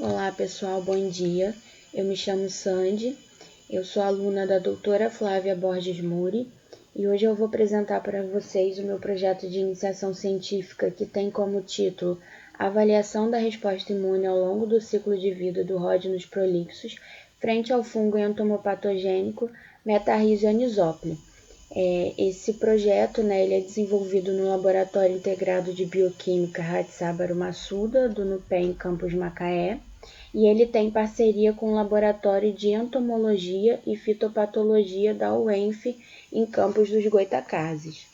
Olá pessoal, bom dia. Eu me chamo Sandy, eu sou aluna da doutora Flávia Borges Muri e hoje eu vou apresentar para vocês o meu projeto de iniciação científica que tem como título Avaliação da resposta imune ao longo do ciclo de vida do Rhodinus prolixus frente ao fungo entomopatogênico Metarrhizium anisopli. Esse projeto, ele é desenvolvido no Laboratório Integrado de Bioquímica Hatsabaru Massuda, do NUPEM Campus Macaé, e ele tem parceria com o Laboratório de Entomologia e Fitopatologia da UENF, em Campos dos Goitacazes.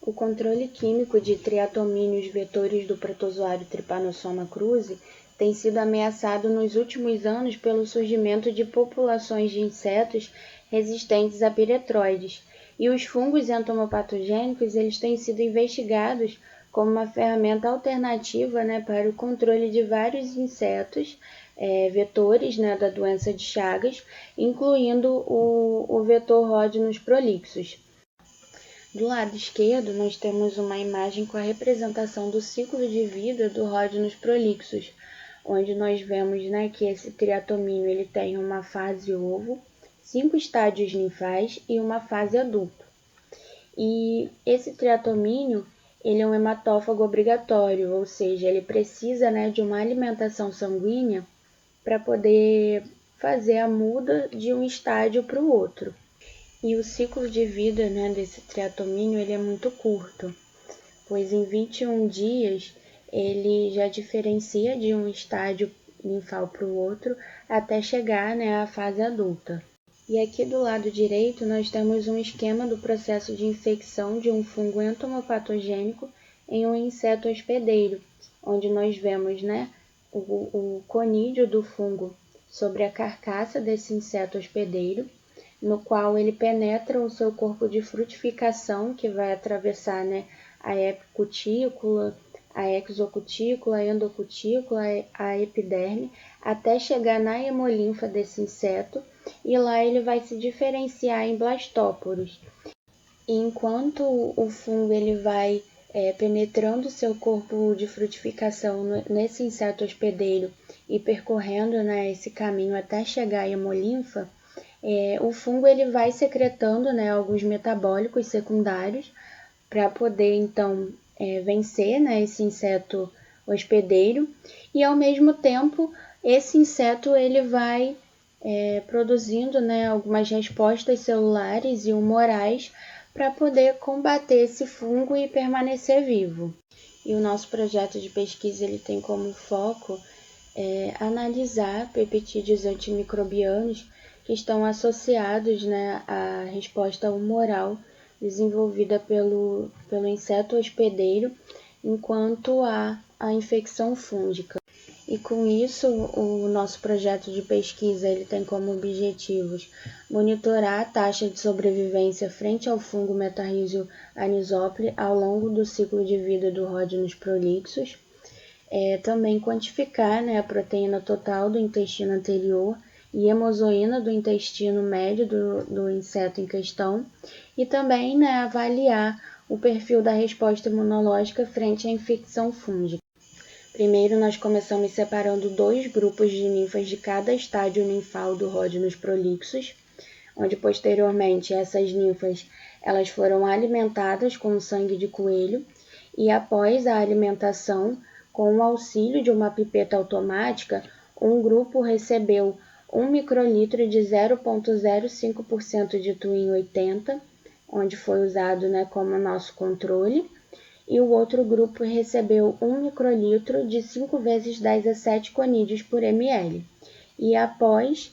O controle químico de triatomíneos vetores do protozoário Trypanosoma cruzi tem sido ameaçado nos últimos anos pelo surgimento de populações de insetos resistentes a piretroides, e os fungos entomopatogênicos eles têm sido investigados como uma ferramenta alternativa para o controle de vários insetos vetores da doença de Chagas, incluindo o vetor Rhodinus prolixus. Do lado esquerdo, nós temos uma imagem com a representação do ciclo de vida do Rhodinus prolixus, onde nós vemos que esse triatomínio ele tem uma fase ovo, 5 estádios ninfais e uma fase adulto. E esse triatomínio ele é um hematófago obrigatório, ou seja, ele precisa de uma alimentação sanguínea para poder fazer a muda de um estádio para o outro. E o ciclo de vida desse triatomínio ele é muito curto, pois em 21 dias ele já diferencia de um estádio ninfal para o outro até chegar à fase adulta. E aqui do lado direito nós temos um esquema do processo de infecção de um fungo entomopatogênico em um inseto hospedeiro, onde nós vemos o conídeo do fungo sobre a carcaça desse inseto hospedeiro, no qual ele penetra o seu corpo de frutificação, que vai atravessar a epicutícula, a exocutícula, a endocutícula, a epiderme, até chegar na hemolinfa desse inseto, e lá ele vai se diferenciar em blastóporos. E enquanto o fungo ele vai penetrando seu corpo de frutificação nesse inseto hospedeiro e percorrendo esse caminho até chegar à hemolinfa, o fungo ele vai secretando alguns metabólicos secundários para poder então vencer esse inseto hospedeiro, e ao mesmo tempo esse inseto ele vai produzindo algumas respostas celulares e humorais para poder combater esse fungo e permanecer vivo. E o nosso projeto de pesquisa ele tem como foco analisar peptídeos antimicrobianos que estão associados à resposta humoral desenvolvida pelo inseto hospedeiro enquanto há a infecção fúngica. E com isso, o nosso projeto de pesquisa ele tem como objetivos monitorar a taxa de sobrevivência frente ao fungo Metarrhizium anisopli ao longo do ciclo de vida do Rhodinus prolixus, também quantificar a proteína total do intestino anterior e hemozoína do intestino médio do inseto em questão, e também avaliar o perfil da resposta imunológica frente à infecção fúngica. Primeiro, nós começamos separando 2 grupos de ninfas de cada estádio ninfal do Rhodinus prolixus, onde posteriormente essas ninfas elas foram alimentadas com sangue de coelho, e após a alimentação, com o auxílio de uma pipeta automática, um grupo recebeu 1 microlitro de 0,05% de Twin 80, onde foi usado como nosso controle, e o outro grupo recebeu 1 microlitro de 5 vezes 10 a 7 conídeos por ml. E após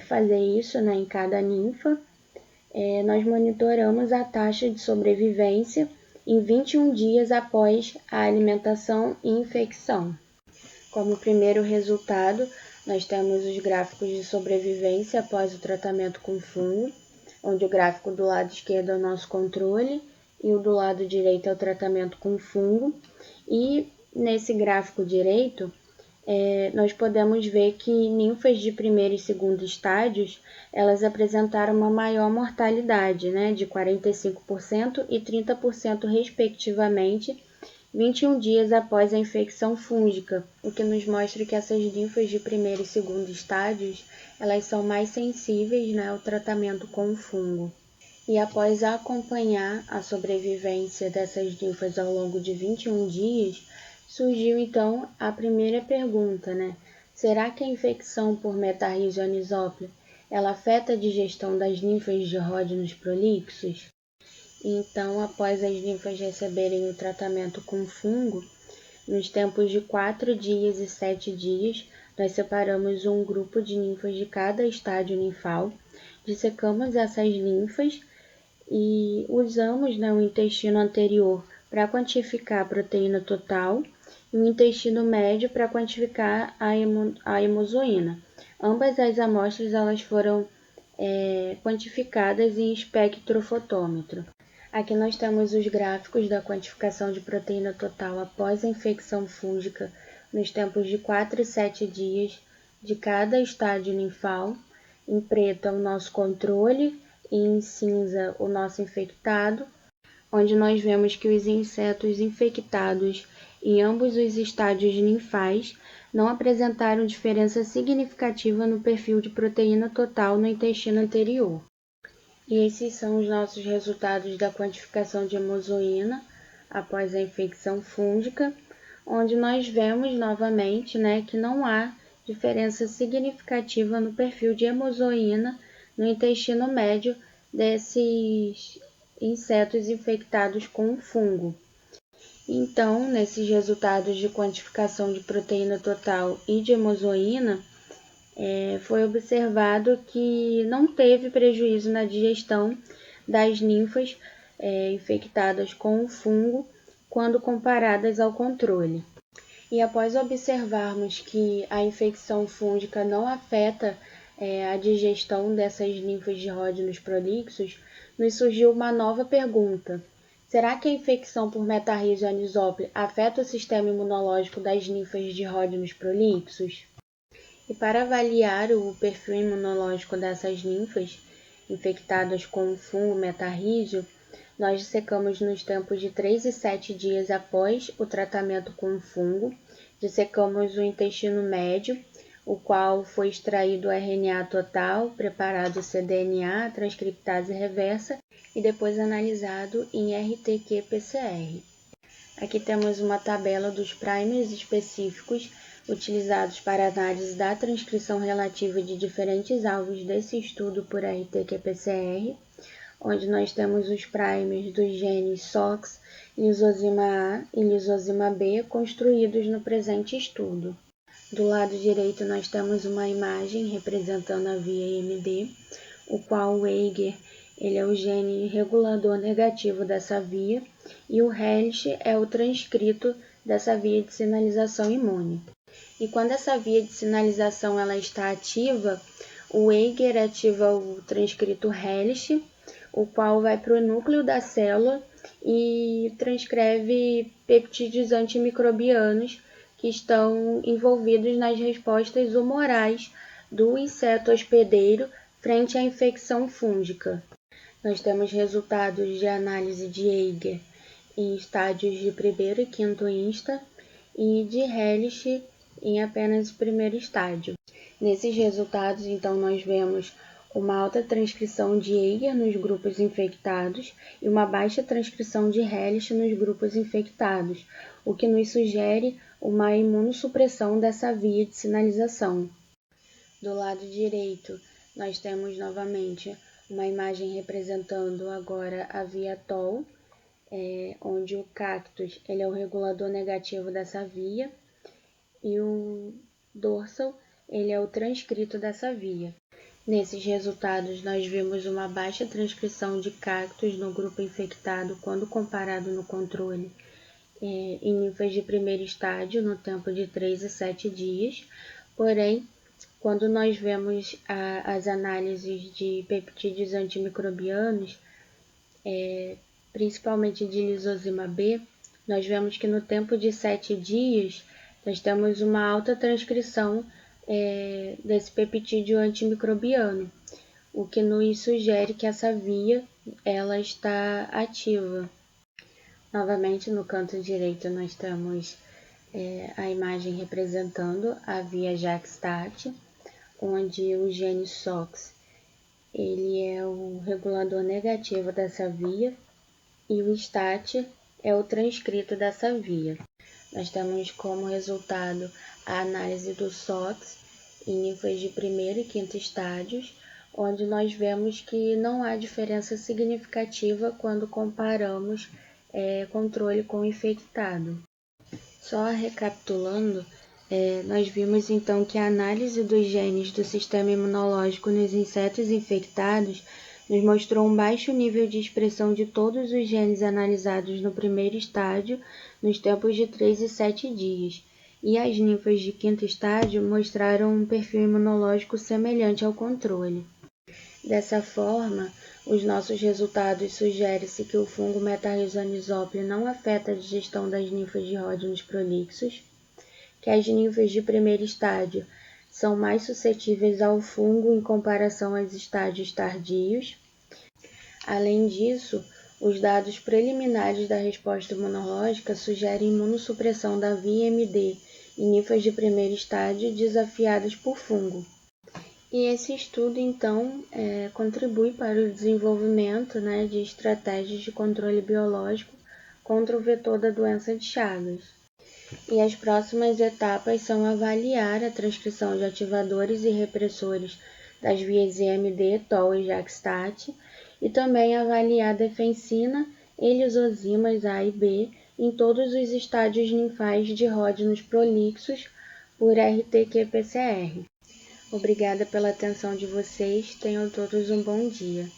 fazer isso em cada ninfa, nós monitoramos a taxa de sobrevivência em 21 dias após a alimentação e infecção. Como primeiro resultado, nós temos os gráficos de sobrevivência após o tratamento com fungo, onde o gráfico do lado esquerdo é o nosso controle e o do lado direito é o tratamento com fungo. E nesse gráfico direito, nós podemos ver que ninfas de primeiro e segundo estádios, elas apresentaram uma maior mortalidade, de 45% e 30% respectivamente, 21 dias após a infecção fúngica, o que nos mostra que essas linfas de primeiro e segundo estádios, elas são mais sensíveis, né, ao tratamento com o fungo. E após acompanhar a sobrevivência dessas linfas ao longo de 21 dias, surgiu então a primeira pergunta, né? Será que a infecção por Metarrhizium anisoplia ela afeta a digestão das linfas de Rhodnos prolixos? Então, após as linfas receberem o tratamento com fungo, nos tempos de 4 dias e 7 dias, nós separamos um grupo de linfas de cada estádio linfal, dissecamos essas linfas e usamos, né, o intestino anterior para quantificar a proteína total e o intestino médio para quantificar a hemozoína. Ambas as amostras elas foram quantificadas em espectrofotômetro. Aqui nós temos os gráficos da quantificação de proteína total após a infecção fúngica nos tempos de 4 e 7 dias de cada estádio linfal. Em preto é o nosso controle e em cinza o nosso infectado, onde nós vemos que os insetos infectados em ambos os estádios linfais não apresentaram diferença significativa no perfil de proteína total no intestino anterior. E esses são os nossos resultados da quantificação de hemozoína após a infecção fúngica, onde nós vemos novamente, né, que não há diferença significativa no perfil de hemozoína no intestino médio desses insetos infectados com o fungo. Então, nesses resultados de quantificação de proteína total e de hemozoína, foi observado que não teve prejuízo na digestão das linfas infectadas com o fungo quando comparadas ao controle. E após observarmos que a infecção fúngica não afeta a digestão dessas linfas de Rhodnos prolixos, nos surgiu uma nova pergunta. Será que a infecção por Metarrhizium anisoplia afeta o sistema imunológico das linfas de Rhodnos prolixos? E para avaliar o perfil imunológico dessas linfas infectadas com o fungo Metarrhizium, nós dissecamos nos tempos de 3 e 7 dias após o tratamento com o fungo, dissecamos o intestino médio, o qual foi extraído o RNA total, preparado o cDNA, transcriptase reversa e depois analisado em RT-qPCR. Aqui temos uma tabela dos primers específicos utilizados para análise da transcrição relativa de diferentes alvos desse estudo por RT-qPCR, onde nós temos os primers dos genes SOX, lisozima A e lisozima B construídos no presente estudo. Do lado direito nós temos uma imagem representando a via IMD, o qual o Eiger ele é o gene regulador negativo dessa via e o Hellish é o transcrito dessa via de sinalização imune. E quando essa via de sinalização ela está ativa, o Eiger ativa o transcrito Hellish, o qual vai para o núcleo da célula e transcreve peptídeos antimicrobianos que estão envolvidos nas respostas humorais do inseto hospedeiro frente à infecção fúngica. Nós temos resultados de análise de Eiger em estádios de primeiro e quinto insta e de Hellish em apenas o primeiro estádio. Nesses resultados, então, nós vemos uma alta transcrição de Eiger nos grupos infectados e uma baixa transcrição de Hellish nos grupos infectados, o que nos sugere uma imunossupressão dessa via de sinalização. Do lado direito, nós temos novamente uma imagem representando agora a via TOL, onde o cactus ele é o regulador negativo dessa via e o dorsal ele é o transcrito dessa via. Nesses resultados, nós vimos uma baixa transcrição de cactus no grupo infectado quando comparado no controle em linfas de primeiro estádio no tempo de 3 e 7 dias, porém, quando nós vemos as análises de peptídeos antimicrobianos, principalmente de lisozima B, nós vemos que no tempo de 7 dias, nós temos uma alta transcrição desse peptídeo antimicrobiano, o que nos sugere que essa via ela está ativa. Novamente, no canto direito, nós temos a imagem representando a via JAK-STAT, onde o gene SOX ele é o regulador negativo dessa via e o STAT é o transcrito dessa via. Nós temos como resultado a análise do SOX em níveis de primeiro e quinto estádios, onde nós vemos que não há diferença significativa quando comparamos controle com infectado. Só recapitulando, nós vimos então que a análise dos genes do sistema imunológico nos insetos infectados nos mostrou um baixo nível de expressão de todos os genes analisados no primeiro estádio, nos tempos de 3 e 7 dias, e as ninfas de quinto estádio mostraram um perfil imunológico semelhante ao controle. Dessa forma, os nossos resultados sugerem-se que o fungo Metarhizonisoplia não afeta a digestão das ninfas de Rhodius prolixus, que as ninfas de primeiro estádio são mais suscetíveis ao fungo em comparação aos estádios tardios. Além disso, os dados preliminares da resposta imunológica sugerem imunossupressão da via MD em ninfas de primeiro estádio desafiadas por fungo. E esse estudo, então, contribui para o desenvolvimento de estratégias de controle biológico contra o vetor da doença de Chagas. E as próximas etapas são avaliar a transcrição de ativadores e repressores das vias IMD, TOL e JAK-STAT, e também avaliar a defensina e lisozimas A e B em todos os estádios ninfais de Rhodius prolixus por RT-qPCR. Obrigada pela atenção de vocês, tenham todos um bom dia.